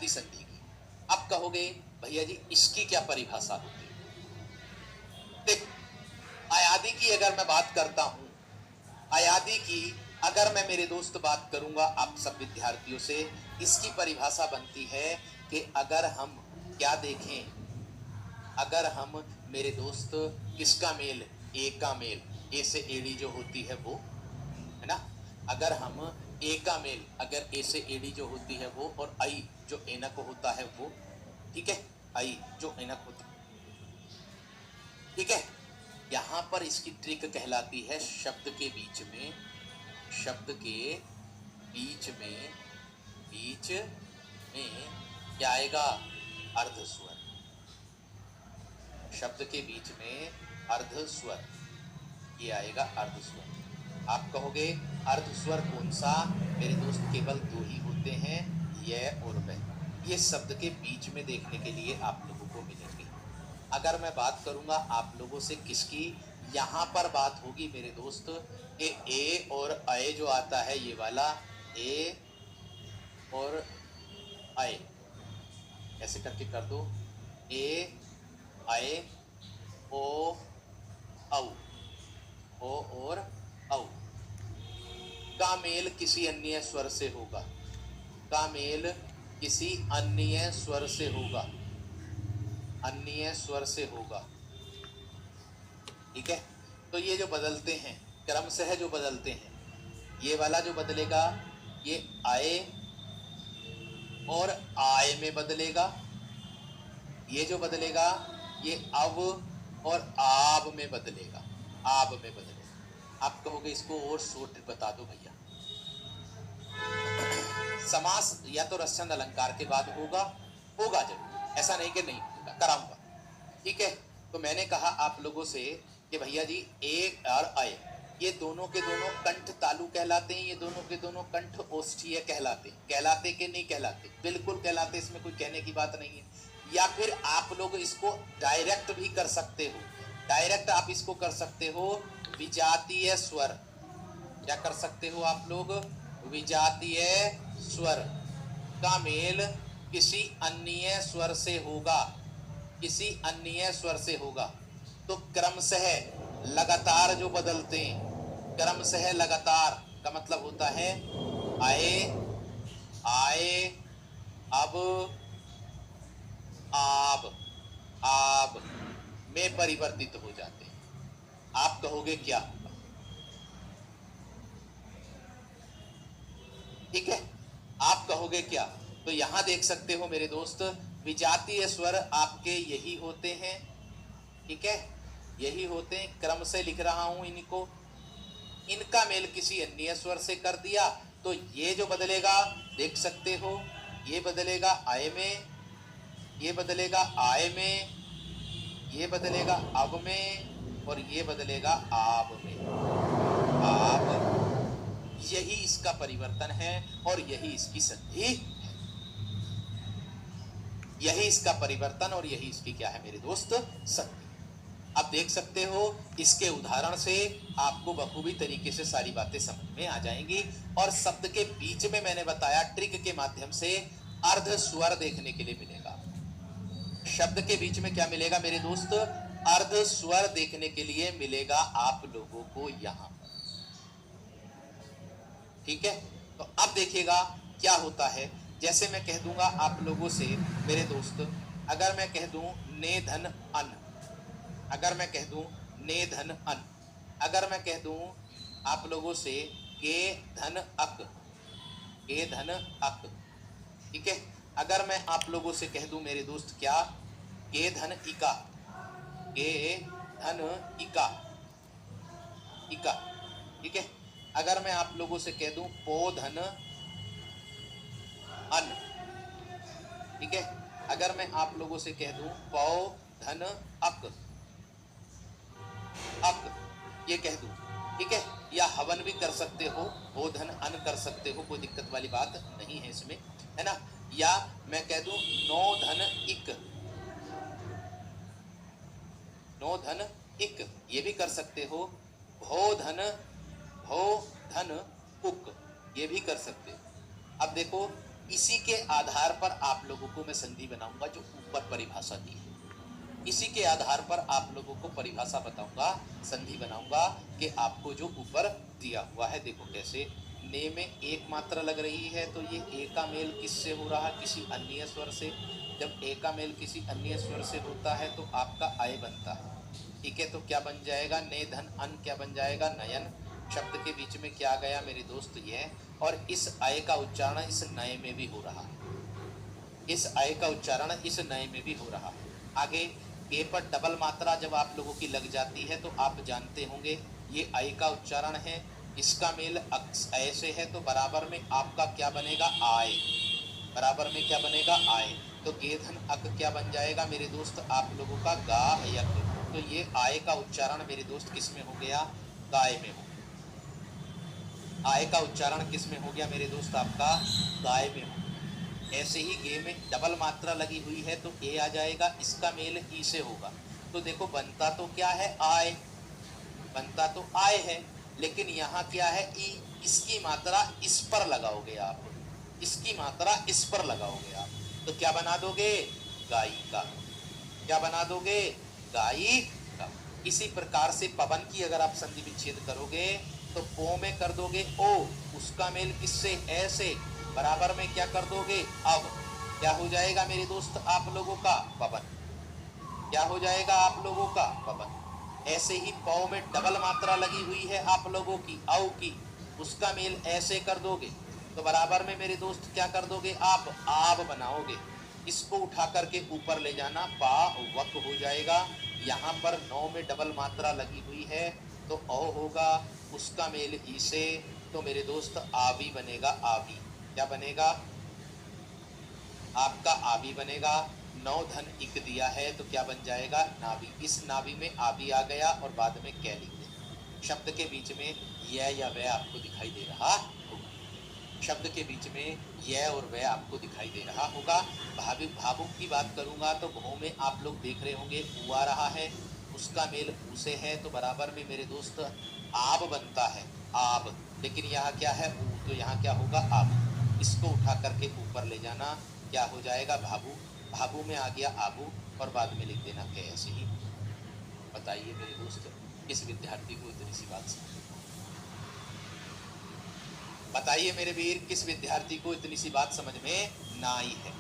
अयादी संधि की। अब कहोगे भैया जी इसकी क्या परिभाषा होती है? देखो, अयादी की अगर मैं बात करता हूं, अयादी की अगर मैं मेरे दोस्त बात करूंगा आप सब विद्यार्थियों से, इसकी परिभाषा बनती है कि अगर हम क्या देखें, अगर हम मेरे दोस्त किसका मेल, ए का मेल, ए से एडी जो होती है वो, है ना, अगर हम ए का मेल, अगर ए से एडी जो होती है वो, और आई जो एनक होता है वो, ठीक है, आई जो एनक होती है, ठीक है, यहां पर इसकी ट्रिक कहलाती है शब्द के बीच में, शब्द के बीच में, बीच में क्या आएगा, अर्ध स्वर, शब्द के बीच में अर्ध स्वर, ये आएगा अर्ध स्वर। आप कहोगे अर्ध स्वर कौन सा, मेरे दोस्त केवल दो ही होते हैं, यह और वह, ये शब्द के बीच में देखने के लिए आप लोगों को मिलेंगे। अगर मैं बात करूंगा आप लोगों से किसकी, यहां पर बात होगी मेरे दोस्त ए और अय जो आता है, ये वाला ए और अय, ऐसे करके कर दो, ए अय ओ औ, ओ और औ का मेल किसी अन्य स्वर से होगा, का मेल किसी अन्य स्वर से होगा, अन्य स्वर से होगा, ठीक है। तो ये जो बदलते हैं क्रमशः जो बदलते हैं, ये वाला जो बदलेगा ये आए और आय में बदलेगा, ये जो बदलेगा ये अव और आब में बदलेगा, आब में बदलेगा। आप कहोगे इसको और शॉर्ट बता दो भैया। समास या तो रस्चंद अलंकार के बाद होगा, होगा जरूर, ऐसा नहीं कि नहीं होगा, कराऊंगा, ठीक है। तो मैंने कहा आप लोगों से कि भैया जी ए और अय ये दोनों के दोनों कंठ तालु कहलाते हैं, ये दोनों के दोनों कंठ ओष्ठीय कहलाते हैं, कहलाते कि नहीं कहलाते, बिल्कुल कहलाते, इसमें कोई कहने की बात नहीं है। या फिर आप लोग इसको डायरेक्ट भी कर सकते हो, डायरेक्ट आप इसको कर सकते हो विजातीय स्वर, क्या कर सकते हो आप लोग, विजातीय स्वर का मेल किसी अन्य स्वर से होगा, किसी अन्य स्वर से होगा। तो क्रमशः लगातार जो बदलते हैं, क्रमशः लगातार का मतलब होता है आए आए अब आब, आब में परिवर्तित हो जाते हैं। आप कहोगे क्या होगा, ठीक है, आप कहोगे क्या। तो यहां देख सकते हो मेरे दोस्त विजातीय स्वर आपके यही होते हैं, ठीक है, यही होते हैं, क्रम से लिख रहा हूं इनको, इनका मेल किसी अन्य स्वर से कर दिया तो ये जो बदलेगा देख सकते हो, ये बदलेगा आय में, ये बदलेगा आय में, ये बदलेगा अब में, और ये बदलेगा आब में, आब, यही इसका परिवर्तन है और यही इसकी संधि है, यही इसका परिवर्तन और यही इसकी क्या है मेरे दोस्त, संधि। अब देख सकते हो इसके उदाहरण से आपको बखूबी तरीके से सारी बातें समझ में आ जाएंगी। और शब्द के बीच में मैंने बताया ट्रिक के माध्यम से अर्ध स्वर देखने के लिए मिलेगा, शब्द के बीच में क्या मिलेगा मेरे दोस्त, अर्ध स्वर देखने के लिए मिलेगा आप लोगों को यहां पर, ठीक है। तो अब देखिएगा क्या होता है, जैसे मैं कह दूंगा आप लोगों से मेरे दोस्त, अगर मैं कह दूं ने धन अन, अगर मैं कह दूं ने धन अन, अगर मैं कह दूं आप लोगों से के धन अक, के धन अक, ठीक है। अगर मैं आप लोगों से कह दूं मेरे दोस्त क्या, के धन इका, के धन इका, इका, ठीक है। अगर मैं आप लोगों से कह दूं पो धन अन, ठीक है। अगर मैं आप लोगों से कह दूं पौ धन अक, अक, ये कह दूं, ठीक है। या हवन भी कर सकते हो, हो धन अन कर सकते हो, कोई दिक्कत वाली बात नहीं है इसमें, है ना। या मैं कह दूं नो धन इक, नो धन इक, ये भी कर सकते हो। भो धन उक, ये भी कर सकते हो। अब देखो इसी के आधार पर आप लोगों को मैं संधि बनाऊंगा जो ऊपर परिभाषा दी है। इसी के आधार पर आप लोगों को परिभाषा बताऊंगा, संधि बनाऊंगा कि आपको जो ऊपर दिया हुआ है। देखो कैसे, ने में एक मात्रा लग रही है तो ये ए का मेल किससे हो रहा है? किसी अन्य स्वर से। जब ए का मेल किसी अन्य स्वर से होता है तो आपका आय बनता है। ठीक है, तो क्या बन जाएगा? ने धन अन क्या बन जाएगा? नयन। शब्द के बीच में क्या गया मेरे दोस्त? ये। और इस आय का उच्चारण इस नए में भी हो रहा है। इस आय का उच्चारण इस नए में भी हो रहा है। आगे ए पर डबल मात्रा जब आप लोगों की लग जाती है तो आप जानते होंगे ये आय का उच्चारण है, इसका मेल ऐसे है तो बराबर में आपका क्या बनेगा? आय। बराबर में क्या बनेगा? आय। तो गेधन अक क्या बन जाएगा मेरे दोस्त आप लोगों का? गा यक। तो ये आय का उच्चारण मेरे दोस्त किस में हो गया? गाय में हो। आय का उच्चारण किस में हो गया मेरे दोस्त? आपका गाय में हो। ऐसे ही गे में डबल मात्रा लगी हुई है तो ए आ जाएगा, इसका मेल ई से होगा। तो देखो बनता तो क्या है? आय। बनता तो आय है, लेकिन यहाँ क्या है? ई। इसकी मात्रा इस पर लगाओगे आप, इसकी मात्रा इस पर लगाओगे आप, तो क्या बना दोगे? गाई का। क्या बना दोगे? गाई का। इसी प्रकार से पवन की अगर आप संधि विच्छेद करोगे तो पो में कर दोगे ओ, उसका मेल किससे? ऐसे। बराबर में क्या कर दोगे? अब क्या हो जाएगा मेरे दोस्त आप लोगों का? पवन। क्या हो जाएगा आप लोगों का? पवन। ऐसे ही पौ में डबल मात्रा लगी हुई है आप लोगों की, औ की, उसका मेल ऐसे कर दोगे तो बराबर में मेरे दोस्त क्या कर दोगे आप? आब बनाओगे। इसको उठा करके ऊपर ले जाना, पा वक हो जाएगा। यहाँ पर नौ में डबल मात्रा लगी हुई है तो औ होगा, उसका मेल ई से, तो मेरे दोस्त आवी बनेगा। आवी। क्या बनेगा? आपका आवी बनेगा। नौ धन इक दिया है तो क्या बन जाएगा? नाभि। इस नाभि में आवी आ गया और बाद में कै लिख दे। शब्द के बीच में यह या वह आपको दिखाई दे रहा होगा। शब्द के बीच में यह और वह आपको दिखाई दे रहा होगा। भावुक की बात करूंगा तो भौ में आप लोग देख रहे होंगे ऊ आ रहा है, उसका मेल ऊ से है तो बराबर में मेरे दोस्त आब बनता है। आब। लेकिन यहाँ क्या है? ऊ, तो यहाँ क्या होगा? आब। इसको उठा करके ऊपर ले जाना, क्या हो जाएगा? भाभू। भाभू में आ गया आबू और बाद में लिख देना के। ऐसे ही बताइए मेरे दोस्त, किस विद्यार्थी को इतनी सी बात समझ? बताइए मेरे वीर, किस विद्यार्थी को इतनी सी बात समझ में ना आई है?